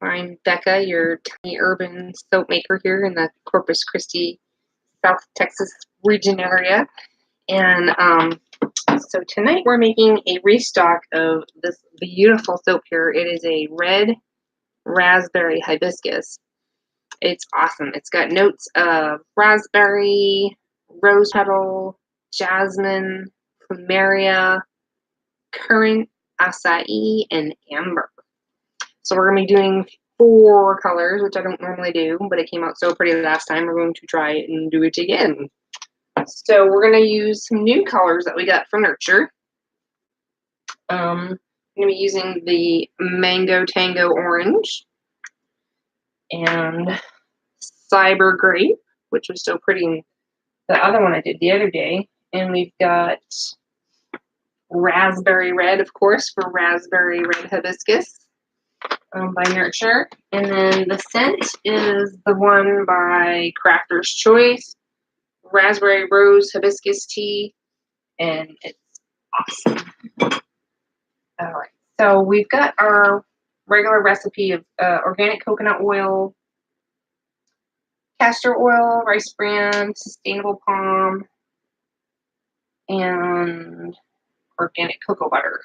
I'm Becca, your tiny urban soap maker here in the Corpus Christi, South Texas region area. And so tonight we're making a restock of this beautiful soap here. It is a red raspberry hibiscus. It's awesome. It's got notes of raspberry, rose petal, jasmine, plumeria, currant, acai, and amber. So we're going to be doing 4 colors, which I don't normally do, but it came out so pretty last time. We're going to try it and do it again. So we're going to use some new colors that we got from Nurture. I'm going to be using the Mango Tango Orange and Cyber Grape, which was so pretty in the other one I did the other day. And we've got Raspberry Red, of course, for Raspberry Red Hibiscus. By Nurture, and then the scent is the one by Crafter's Choice, Raspberry Rose Hibiscus Tea, and it's awesome. Alright, so we've got our regular recipe of organic coconut oil, castor oil, rice bran, sustainable palm, and organic cocoa butter.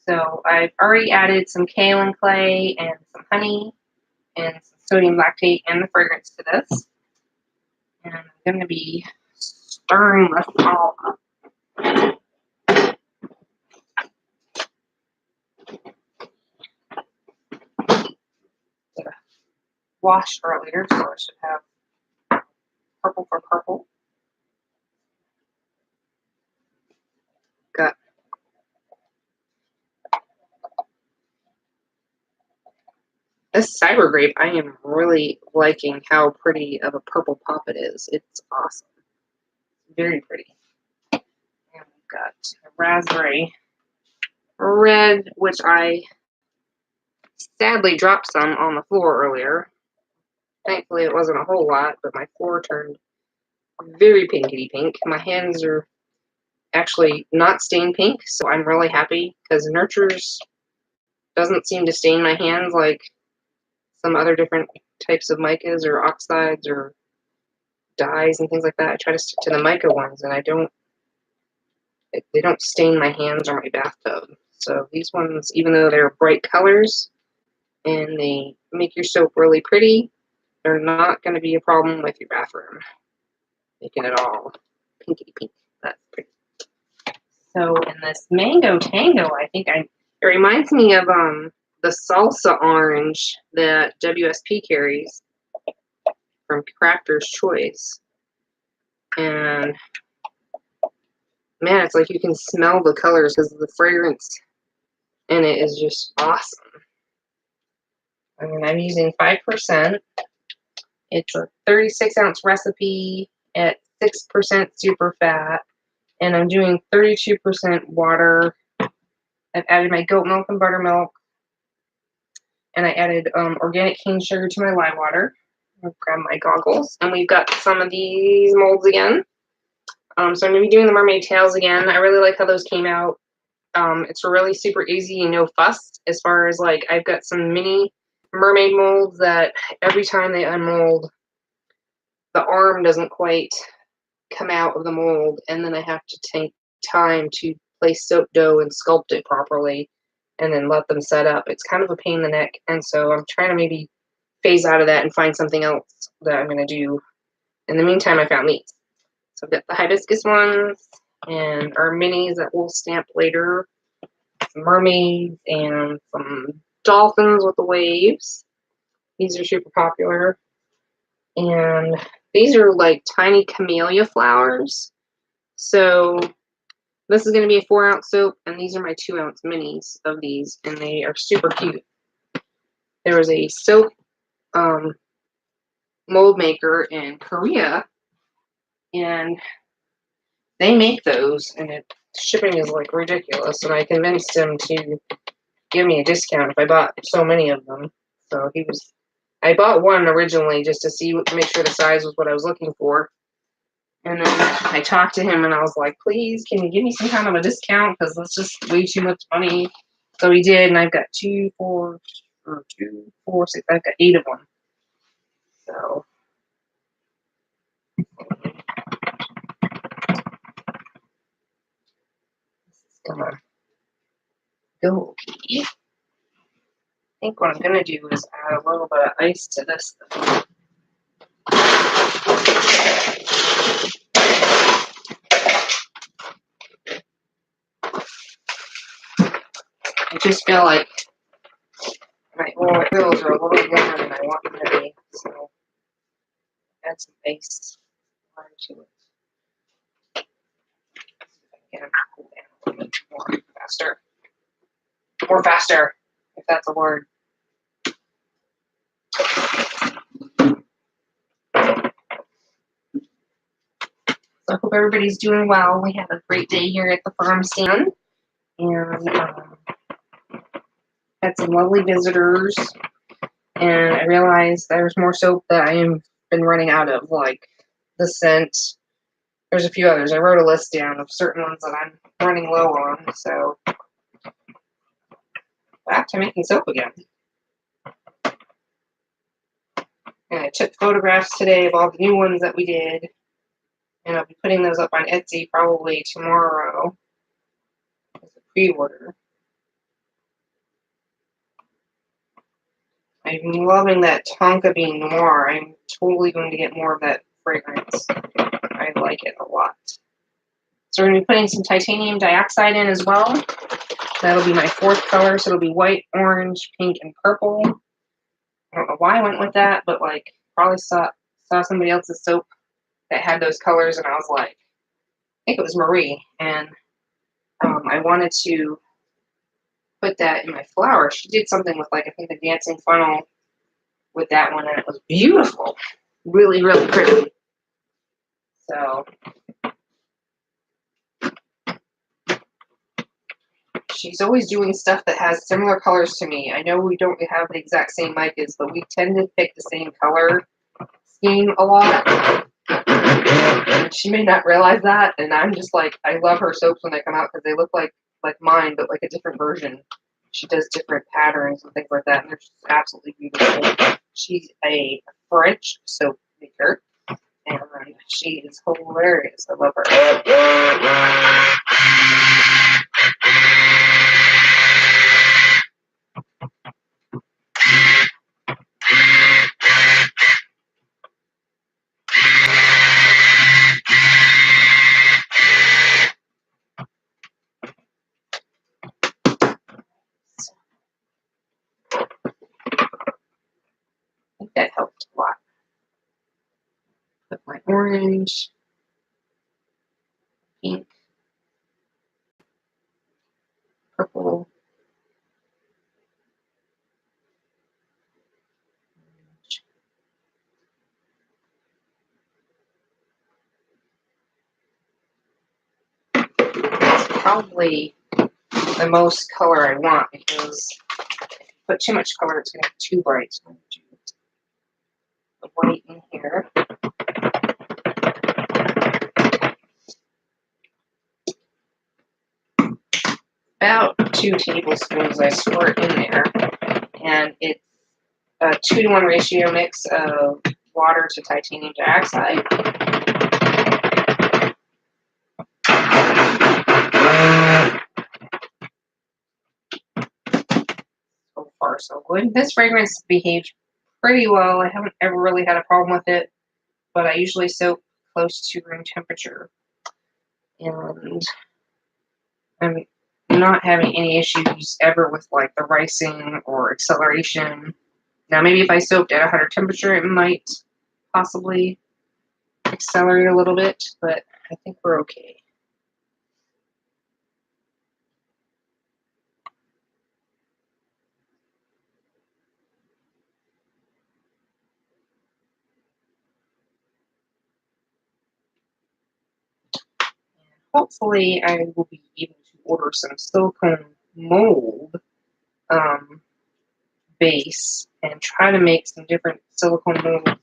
So I've already added some kaolin clay and some honey and some sodium lactate and the fragrance to this. And I'm going to be stirring this all up. Washed earlier, so I should have purple for purple. Got this Cyber Grape, I am really liking how pretty of a purple pop it is. It's awesome. Very pretty. And we've got Raspberry Red, which I sadly dropped some on the floor earlier. Thankfully, it wasn't a whole lot, but my floor turned very pinkety pink. My hands are actually not stained pink, so I'm really happy because Nurture's doesn't seem to stain my hands like some other different types of micas or oxides or dyes and things like that. I try to stick to the mica ones, and they don't stain my hands or my bathtub. So these ones, even though they're bright colors and they make your soap really pretty, they're not going to be a problem with your bathroom, making it all pinkety pink. That's pretty. So in this Mango Tango, it reminds me of the salsa orange that WSP carries from Crafter's Choice. And man, it's like you can smell the colors because the fragrance in it is just awesome. And I'm using 5%. It's a 36-ounce recipe at 6% super fat. And I'm doing 32% water. I've added my goat milk and buttermilk. And I added organic cane sugar to my lime water. I'll grab my goggles. And we've got some of these molds again. So I'm going to be doing the mermaid tails again. I really like how those came out. It's really super easy and no fuss. As far as like, I've got some mini mermaid molds that every time they unmold, the arm doesn't quite come out of the mold. And then I have to take time to place soap dough and sculpt it properly, and then let them set up. It's kind of a pain in the neck, and so I'm trying to maybe phase out of that and find something else that I'm going to do. In the meantime, I found these. So I've got the hibiscus ones and our minis that we'll stamp later, some mermaids and some dolphins with the waves. These are super popular. And these are like tiny camellia flowers. So this is going to be a 4-ounce soap, and these are my 2-ounce minis of these, and they are super cute. There was a soap mold maker in Korea, and they make those, and shipping is like ridiculous, and I convinced him to give me a discount if I bought so many of them. So I bought one originally just to make sure the size was what I was looking for. And then I talked to him and I was like, please, can you give me some kind of a discount? Because that's just way too much money. So he did, and I've got 2, 4, 2, 4, 6. I've got 8 of them. So this is gonna go okay. I think what I'm gonna do is add a little bit of ice to this thing. I just feel like my oils are a little warmer than I want them to be, so add some ice to it. Get them to cool down a little bit more faster. More faster, if that's a word. So I hope everybody's doing well. We had a great day here at the farm stand, and had some lovely visitors. And I realized there's more soap that I have been running out of, like the scent. There's a few others. I wrote a list down of certain ones that I'm running low on. So back to making soap again. And I took photographs today of all the new ones that we did. And I'll be putting those up on Etsy probably tomorrow as a pre-order. I'm loving that Tonka Bean Noir. I'm totally going to get more of that fragrance. I like it a lot. So we're going to be putting some titanium dioxide in as well. That'll be my 4th color. So it'll be white, orange, pink, and purple. I don't know why I went with that, but like probably saw somebody else's soap that had those colors, and I was like, I think it was Marie, and I wanted to put that in my flower. She did something with, like, I think the dancing funnel with that one, and it was beautiful. Really, really pretty. So she's always doing stuff that has similar colors to me. I know we don't have the exact same micas, but we tend to pick the same color scheme a lot. She may not realize that, and I'm just like, I love her soaps when they come out because they look like mine, but like a different version. She does different patterns and things like that, and they're just absolutely beautiful. She's a French soap maker, and she is hilarious. I love her. I think that helped a lot. Put my orange, pink, purple, probably the most color I want, because if you put too much color, it's going to be too bright. So I'm going to do the white in here. About 2 tablespoons I squirt in there, and it's a 2-to-1 ratio mix of water to titanium dioxide. So far, so good. This fragrance behaves pretty well. I haven't ever really had a problem with it, but I usually soak close to room temperature. And I'm not having any issues ever with like the ricing or acceleration. Now, maybe if I soaked at a hotter temperature, it might possibly accelerate a little bit, but I think we're okay. Hopefully, I will be able to order some silicone mold base and try to make some different silicone molds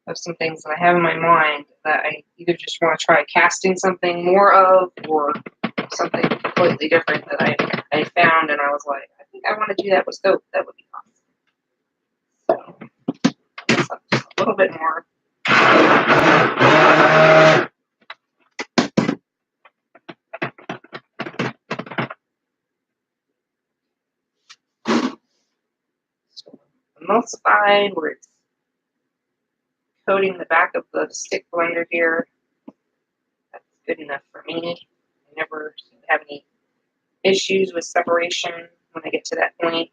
of some things that I have in my mind that I either just want to try casting something more of, or something completely different that I found, and I was like, I think I want to do that with soap. That would be awesome. little bit more. So emulsified, where it's coating the back of the stick blender here. That's good enough for me. I never seem to have any issues with separation when I get to that point.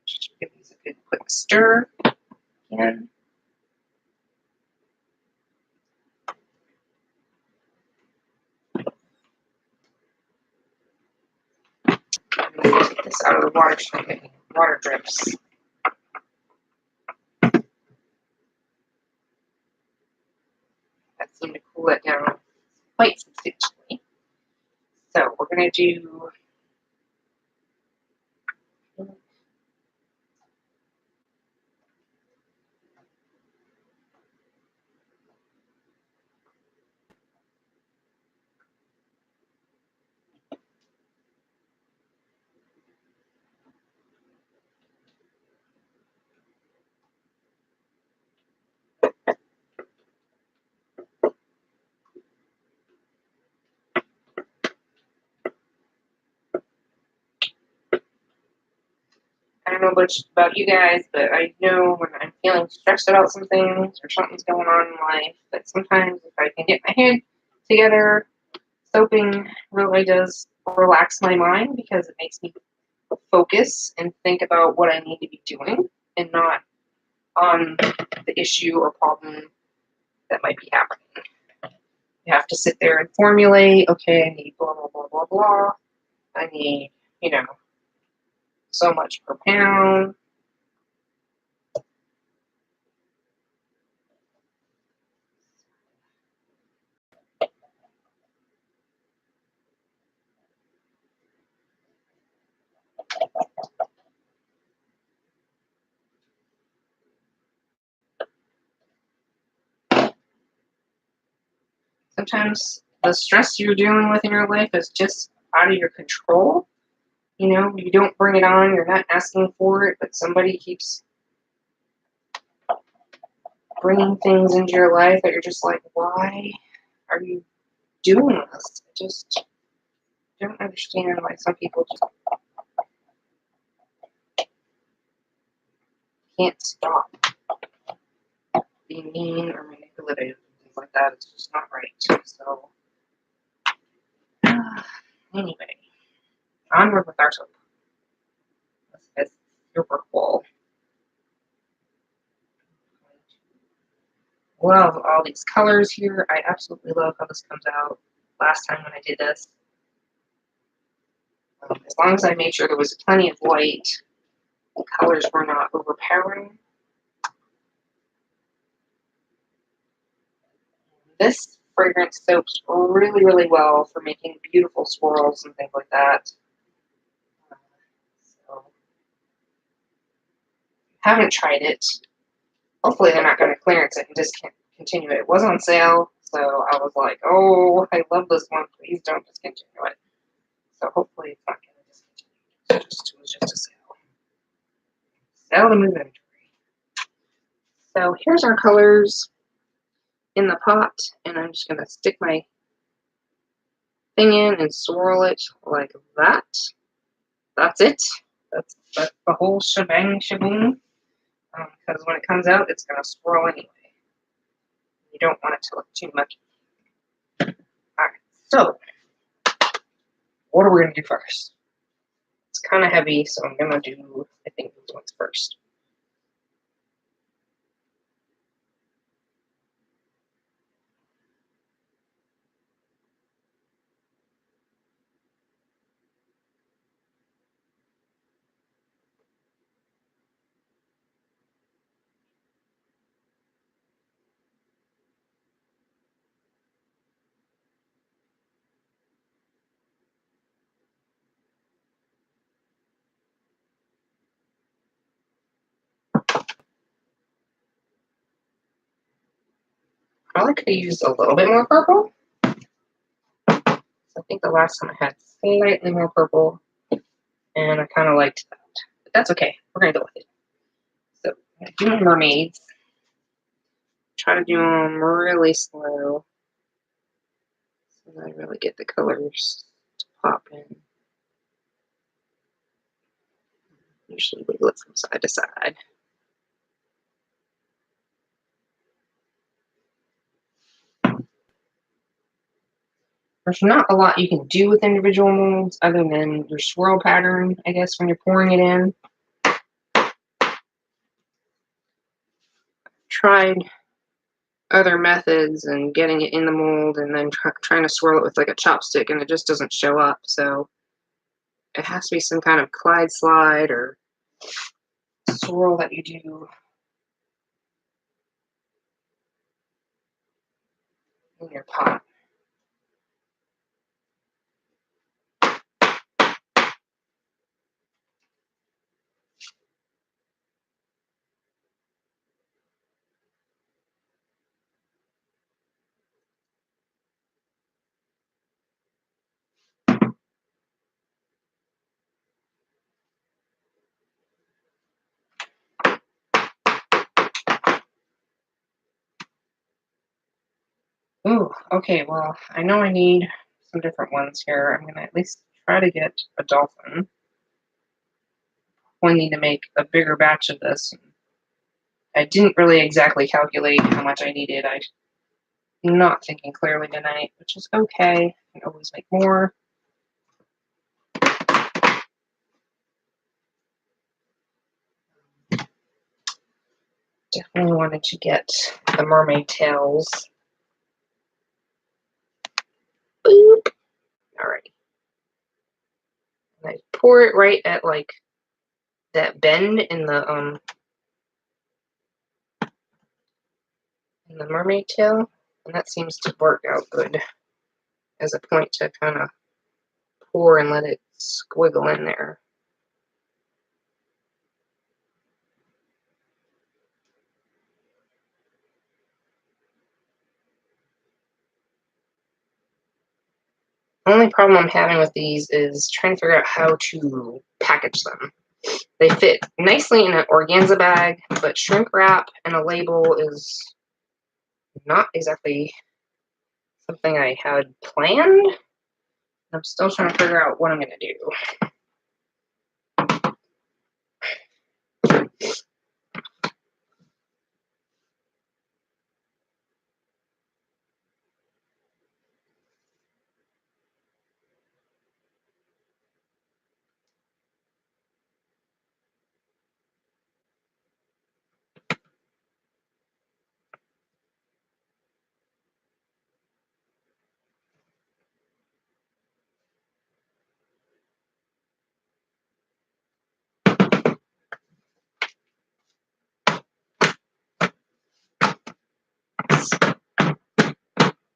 Just give these a good quick stir again. Take this out of the water so I don't get any water drips. That seemed to cool it down quite substantially. So we're going to do I don't know much about you guys, but I know when I'm feeling stressed about some things or something's going on in life, that sometimes if I can get my head together, soaping really does relax my mind because it makes me focus and think about what I need to be doing and not on the issue or problem that might be happening. You have to sit there and formulate, okay, I need blah, blah, blah, blah, blah. I need, so much per pound. Sometimes the stress you're dealing with in your life is just out of your control. You don't bring it on, you're not asking for it, but somebody keeps bringing things into your life that you're just like, why are you doing this? I just don't understand why some people just can't stop being mean or manipulative and things like that. It's just not right. So, anyway, onward with our soap. It's super cool. Love all these colors here. I absolutely love how this comes out. Last time when I did this, as long as I made sure there was plenty of white, the colors were not overpowering. This fragrance soaks really, really well for making beautiful swirls and things like that. So, haven't tried it. Hopefully they're not going to clearance it and discontinue it. It was on sale, so I was like, oh, I love this one. Please don't discontinue it. So hopefully it's not going to discontinue. It was just a sale. Sell them inventory. So here's our colors in the pot, and I'm just going to stick my thing in and swirl it like that. That's it. That's the whole shebang shaboom. Because when it comes out, it's going to swirl anyway. You don't want it to look too much. Alright, so what are we going to do first? It's kind of heavy, so I'm going to do, I think, these ones first. Probably could have used a little bit more purple. So think the last time I had slightly more purple, and I kind of liked that. But that's okay. We're going to go with it. So I'm doing mermaids. Try to do them really slow so that I really get the colors to pop in. Usually wiggle it from side to side. There's not a lot you can do with individual molds other than your swirl pattern, I guess, when you're pouring it in. Tried other methods and getting it in the mold and then trying to swirl it with like a chopstick, and it just doesn't show up. So it has to be some kind of Clyde slide or swirl that you do in your pot. Ooh, okay, well, I know I need some different ones here. I'm going to at least try to get a dolphin. We need to make a bigger batch of this. I didn't really exactly calculate how much I needed. I'm not thinking clearly tonight, which is okay. I can always make more. Definitely wanted to get the mermaid tails. Boop. Alright. And I pour it right at like that bend in the mermaid tail, and that seems to work out good as a point to kind of pour and let it squiggle in there. The only problem I'm having with these is trying to figure out how to package them. They fit nicely in an organza bag, but shrink wrap and a label is not exactly something I had planned. I'm still trying to figure out what I'm going to do.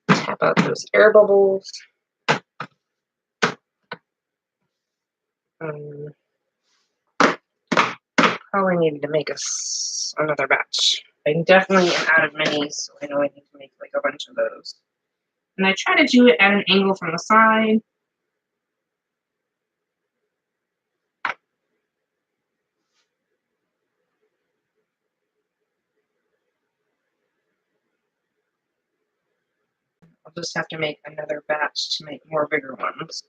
Tap out those air bubbles. Probably needed to make another batch. I definitely am out of minis, so I know I need to make like a bunch of those. And I try to do it at an angle from the side. I'll just have to make another batch to make more bigger ones.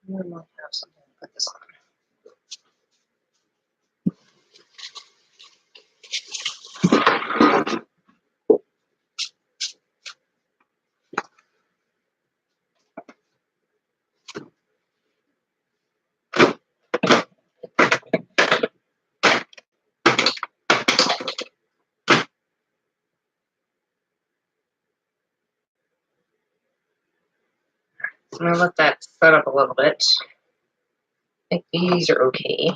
I might have something to put this on. I'm going to let that set up a little bit. I think these are okay.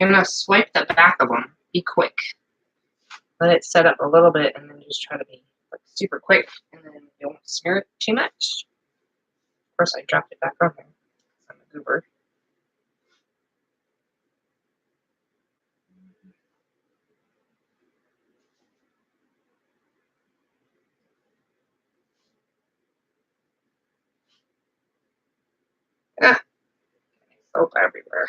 I'm going to swipe the back of them. Be quick. Let it set up a little bit and then just try to be like super quick and then you won't smear it too much. Of course, I dropped it back on there. I'm a goober. Ah, soap everywhere.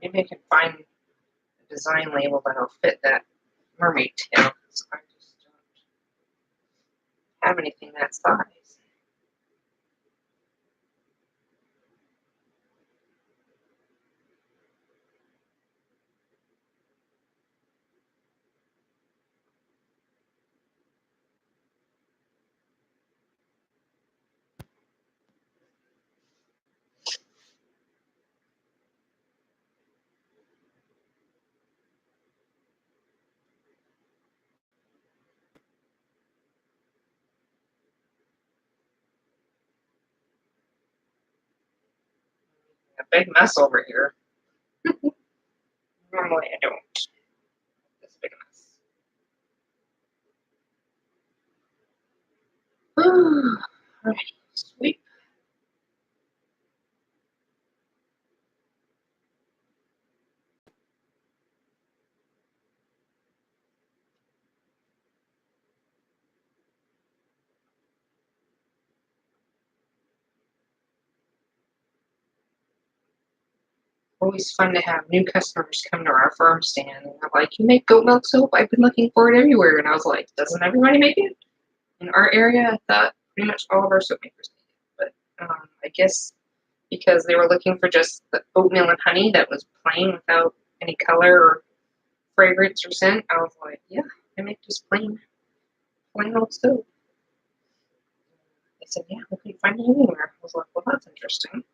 Maybe I can find a design label that'll fit that mermaid tail. So I just don't have anything that size. A big mess over here. Normally I don't. This big mess. Alright, sweet. Always fun to have new customers come to our farm stand and they're like, "You make goat milk soap? I've been looking for it everywhere." And I was like, "Doesn't everybody make it?" In our area, I thought pretty much all of our soap makers make it. But I guess because they were looking for just the oatmeal and honey that was plain without any color or fragrance or scent, I was like, "Yeah, I make just plain old soap." They said, "Yeah, we couldn't find it anywhere." I was like, "Well, that's interesting."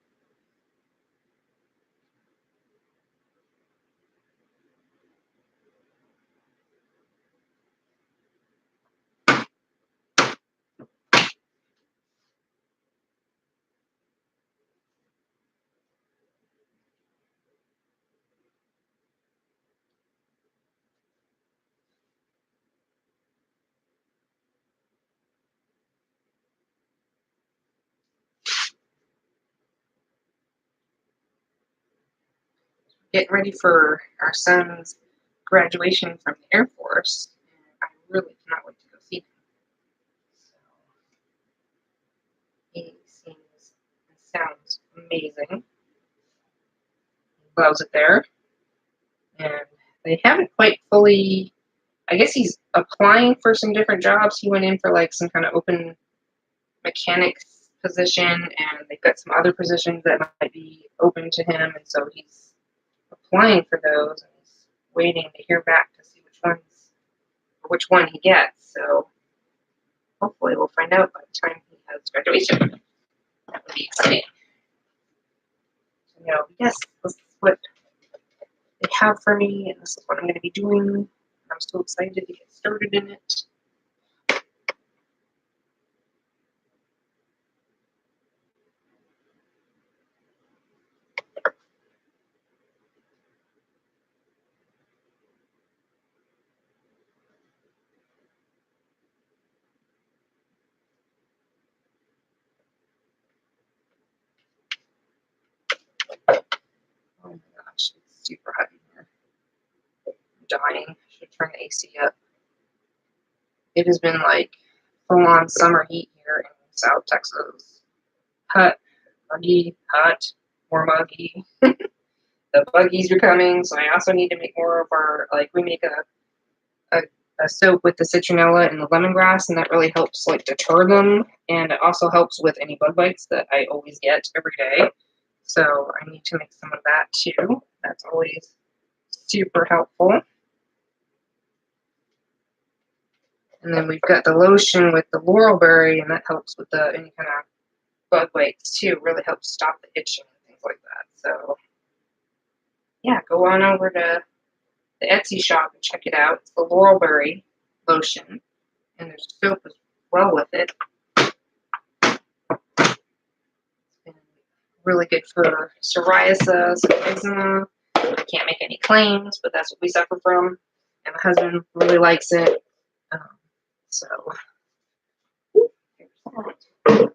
Getting ready for our son's graduation from the Air Force, and I really cannot wait to go see him. So he seems and sounds amazing. He loves it there, and they haven't quite fully. I guess he's applying for some different jobs. He went in for like some kind of open mechanics position, and they've got some other positions that might be open to him, and so he's applying for those and he's waiting to hear back to see which one he gets. So hopefully hopefully we'll find out by the time he has graduation. That would be exciting. So, yes, this is what they have for me, and this is what I'm going to be doing. I'm so excited to get started in it. Oh my gosh, it's super hot in here. I'm dying. I should turn the AC up. It has been like full-on summer heat here in South Texas. Hot, muggy, hot, more muggy. The buggies are coming, so I also need to make more of our, like, we make a soap with the citronella and the lemongrass, and that really helps, like, deter them, and it also helps with any bug bites that I always get every day. So I need to make some of that too. That's always super helpful. And then we've got the lotion with the laurelberry, and that helps with the any kind of bug bites too. It really helps stop the itching and things like that. So yeah, go on over to the Etsy shop and check it out. It's the laurelberry lotion, and there's soap as well with it. And really good for psoriasis, eczema. I can't make any claims, but that's what we suffer from. And my husband really likes it. So, here's that.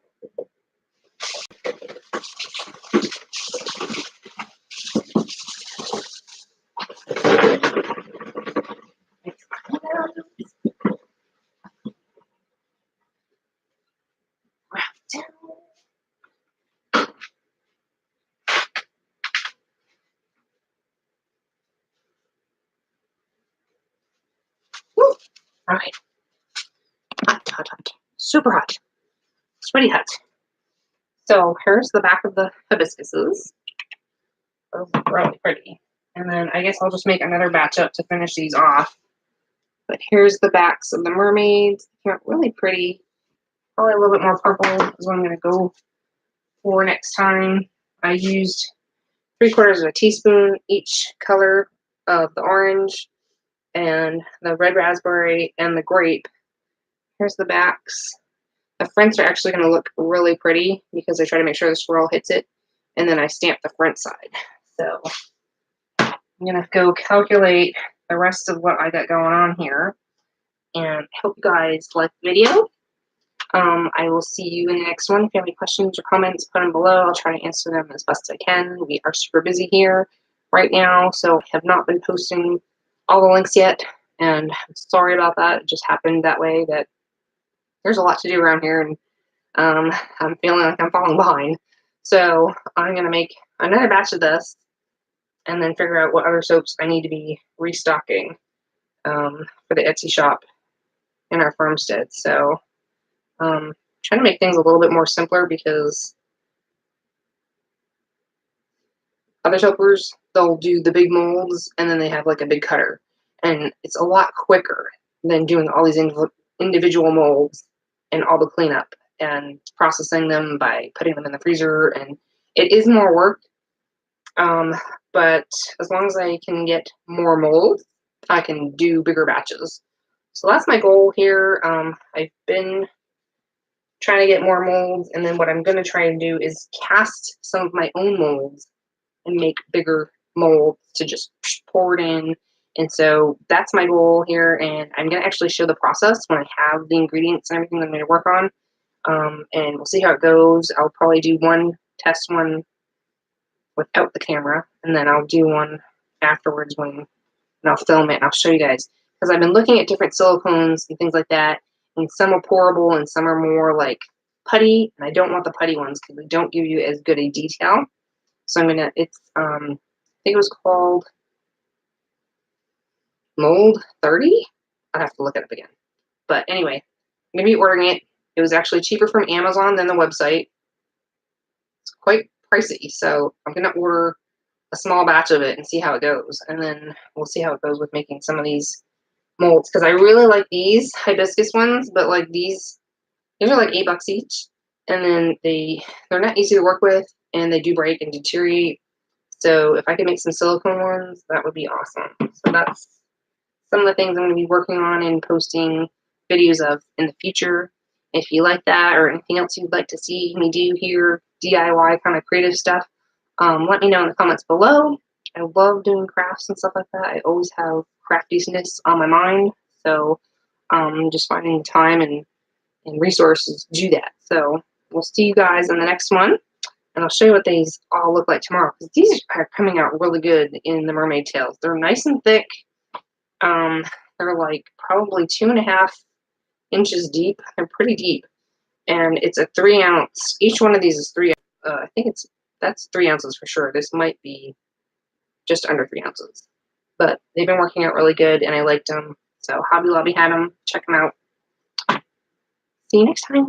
Woo. All right. Hot, hot, hot. Super hot. Sweaty hot. So here's the back of the hibiscuses. Those look really pretty. And then I guess I'll just make another batch up to finish these off. But here's the backs of the mermaids. They're really pretty. Probably a little bit more purple is what I'm going to go for next time. I used 3/4 of a teaspoon each color of the orange and the red raspberry and the grape. Here's the backs. The fronts are actually going to look really pretty because I try to make sure the swirl hits it, and then I stamp the front side. So I'm going to go calculate the rest of what I got going on here, and I hope you guys like the video. I will see you in the next one. If you have any questions or comments, put them below. I'll try to answer them as best I can. We are super busy here right now, so I have not been posting all the links yet, and I'm sorry about that. It just happened that way that there's a lot to do around here, and I'm feeling like I'm falling behind. So I'm going to make another batch of this and then figure out what other soaps I need to be restocking for the Etsy shop in our farmstead. So trying to make things a little bit more simpler because other soapers, they'll do the big molds and then they have like a big cutter. And it's a lot quicker than doing all these individual molds and all the cleanup and processing them by putting them in the freezer. And it is more work, but as long as I can get more molds, I can do bigger batches. So that's my goal here. I've been trying to get more molds, and then what I'm going to try and do is cast some of my own molds and make bigger molds to just pour it in. And so that's my goal here, and I'm going to actually show the process when I have the ingredients and everything that I'm going to work on, and we'll see how it goes. I'll probably do one test one without the camera, and then I'll do one afterwards and I'll film it and I'll show you guys, because I've been looking at different silicones and things like that, and some are pourable and some are more like putty, and I don't want the putty ones because they don't give you as good a detail. So I'm gonna, it's I think it was called Mold 30. I'll have to look it up again. But anyway, I'm gonna be ordering it. It was actually cheaper from Amazon than the website. It's quite pricey, so I'm gonna order a small batch of it and see how it goes, and then we'll see how it goes with making some of these molds, because I really like these hibiscus ones, but like these These are like $8 each, and then they're not easy to work with, and they do break and deteriorate. So if I could make some silicone ones, that would be awesome. So that's some of the things I'm going to be working on and posting videos of in the future. If you like that or anything else you'd like to see me do here, DIY kind of creative stuff, let me know in the comments below. I love doing crafts and stuff like that. I always have craftiness on my mind, so just finding time and resources to do that. So we'll see you guys in the next one, and I'll show you what these all look like tomorrow, because these are coming out really good in the mermaid tails. They're nice and thick. They're like probably 2.5 inches deep. They're pretty deep, and it's a 3 ounce. Each one of these is three. I think that's 3 ounces for sure. This might be just under 3 ounces, but they've been working out really good, and I liked them. So Hobby Lobby had them. Check them out. See you next time.